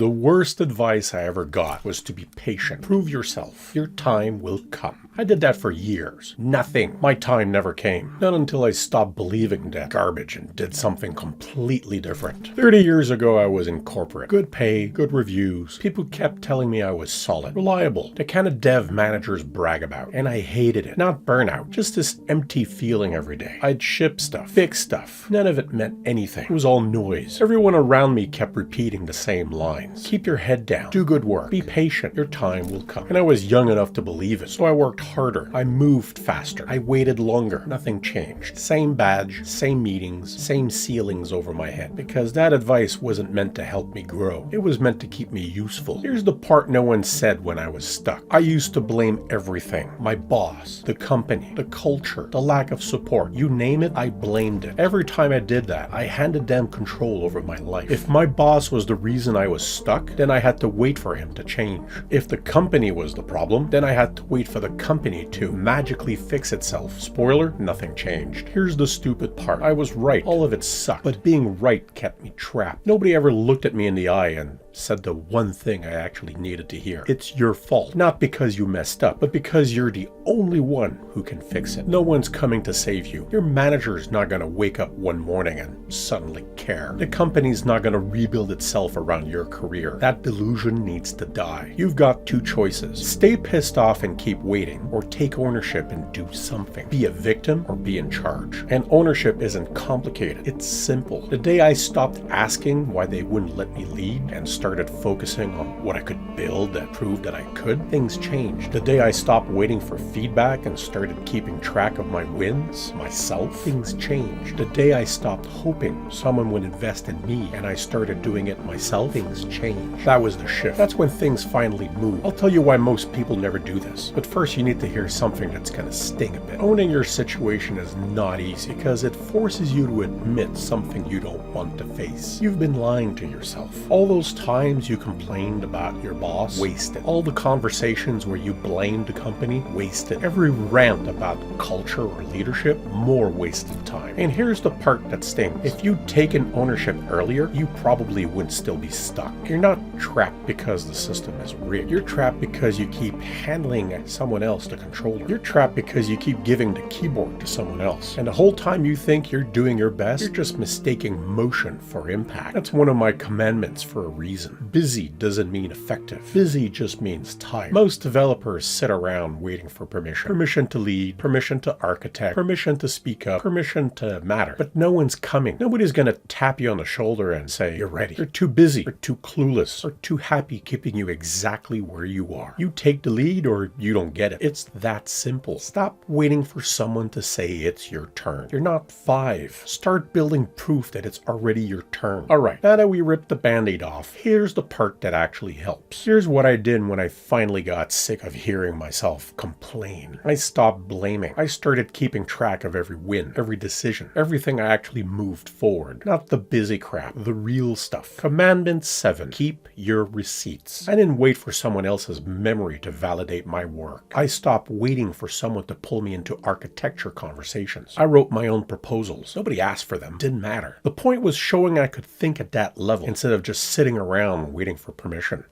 The worst advice I ever got was to be patient. Prove yourself. Your time will come. I did that for years. Nothing. My time never came. Not until I stopped believing that garbage and did something completely different. 30 years ago, I was in corporate. Good pay, good reviews. People kept telling me I was solid, reliable, the kind of dev managers brag about. And I hated it. Not burnout, just this empty feeling every day. I'd ship stuff, fix stuff. None of it meant anything. It was all noise. Everyone around me kept repeating the same lines. Keep your head down. Do good work. Be patient. Your time will come. And I was young enough to believe it, so I worked harder. I moved faster. I waited longer. Nothing changed. Same badge, same meetings, same ceilings over my head. Because that advice wasn't meant to help me grow. It was meant to keep me useful. Here's the part no one said when I was stuck. I used to blame everything. My boss, the company, the culture, the lack of support. You name it, I blamed it. Every time I did that, I handed them control over my life. If my boss was the reason I was stuck, then I had to wait for him to change. If the company was the problem, then I had to wait for the company to magically fix itself. Spoiler, nothing changed. Here's the stupid part. I was right. All of it sucked. But being right kept me trapped. Nobody ever looked at me in the eye and said the one thing I actually needed to hear. It's your fault. Not because you messed up, but because you're the only one who can fix it. No one's coming to save you. Your manager's not going to wake up one morning and suddenly care. The company's not going to rebuild itself around your career. That delusion needs to die. You've got two choices. Stay pissed off and keep waiting, or take ownership and do something. Be a victim or be in charge. And ownership isn't complicated. It's simple. The day I stopped asking why they wouldn't let me lead and started focusing on what I could build that proved that I could, things changed. The day I stopped waiting for feedback and started keeping track of my wins, myself, things changed. The day I stopped hoping someone would invest in me and I started doing it myself, things changed. That was the shift. That's when things finally moved. I'll tell you why most people never do this. But first you need to hear something that's gonna sting a bit. Owning your situation is not easy because it forces you to admit something you don't want to face. You've been lying to yourself. All those times you complained about your boss, wasted. All the conversations where you blamed the company, wasted. Every rant about culture or leadership, more wasted time. And here's the part that stings. If you'd taken ownership earlier, you probably wouldn't still be stuck. You're not trapped because the system is rigged. You're trapped because you keep handling someone else the controller. You're trapped because you keep giving the keyboard to someone else. And the whole time you think you're doing your best, you're just mistaking motion for impact. That's one of my commandments for a reason. Busy doesn't mean effective. Busy just means tired. Most developers sit around waiting for permission. Permission to lead, permission to architect, permission to speak up, permission to matter. But no one's coming. Nobody's gonna tap you on the shoulder and say, you're ready. You're too busy, or too clueless, or too happy keeping you exactly where you are. You take the lead or you don't get it. It's that simple. Stop waiting for someone to say it's your turn. You're not 5. Start building proof that it's already your turn. Alright, now that we ripped the band-aid off, here's the part that actually helps. Here's what I did when I finally got sick of hearing myself complain. I stopped blaming. I started keeping track of every win, every decision, everything I actually moved forward. Not the busy crap, the real stuff. Commandment 7. Keep your receipts. I didn't wait for someone else's memory to validate my work. I stopped waiting for someone to pull me into architecture conversations. I wrote my own proposals. Nobody asked for them. Didn't matter. The point was showing I could think at that level instead of just sitting around waiting for permission.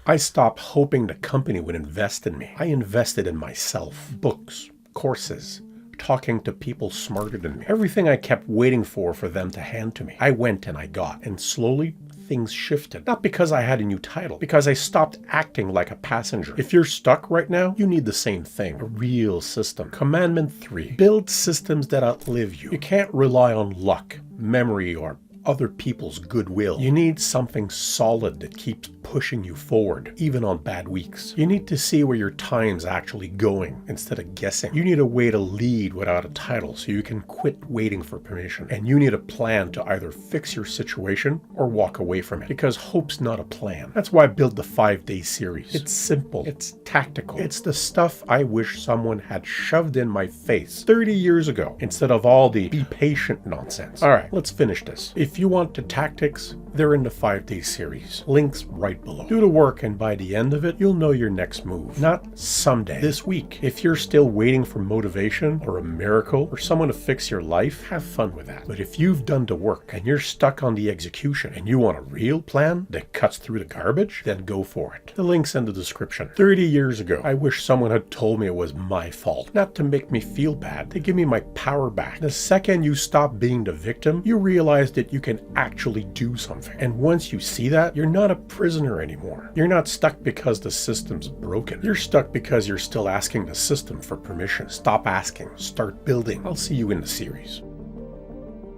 I stopped hoping the company would invest in me. I invested in myself. Books, courses, talking to people smarter than me. Everything I kept waiting for them to hand to me. I went and I got. And slowly, things shifted. Not because I had a new title, because I stopped acting like a passenger. If you're stuck right now, you need the same thing. A real system. Commandment 3. Build systems that outlive you. You can't rely on luck, memory, or other people's goodwill. You need something solid that keeps pushing you forward, even on bad weeks. You need to see where your time's actually going instead of guessing. You need a way to lead without a title so you can quit waiting for permission. And you need a plan to either fix your situation or walk away from it, because hope's not a plan. That's why I built the 5-day series. It's simple. It's tactical. It's the stuff I wish someone had shoved in my face 30 years ago instead of all the be patient nonsense. All right, let's finish this. If If you want the tactics, they're in the 5-day series. Links right below. Do the work, and by the end of it, you'll know your next move. Not someday. This week. If you're still waiting for motivation or a miracle or someone to fix your life, have fun with that. But if you've done the work and you're stuck on the execution and you want a real plan that cuts through the garbage, then go for it. The link's in the description. 30 years ago, I wish someone had told me it was my fault. Not to make me feel bad, to give me my power back. The second you stop being the victim, you realize that you can actually do something. And once you see that, you're not a prisoner anymore. You're not stuck because the system's broken. You're stuck because you're still asking the system for permission. Stop asking. Start building. I'll see you in the series.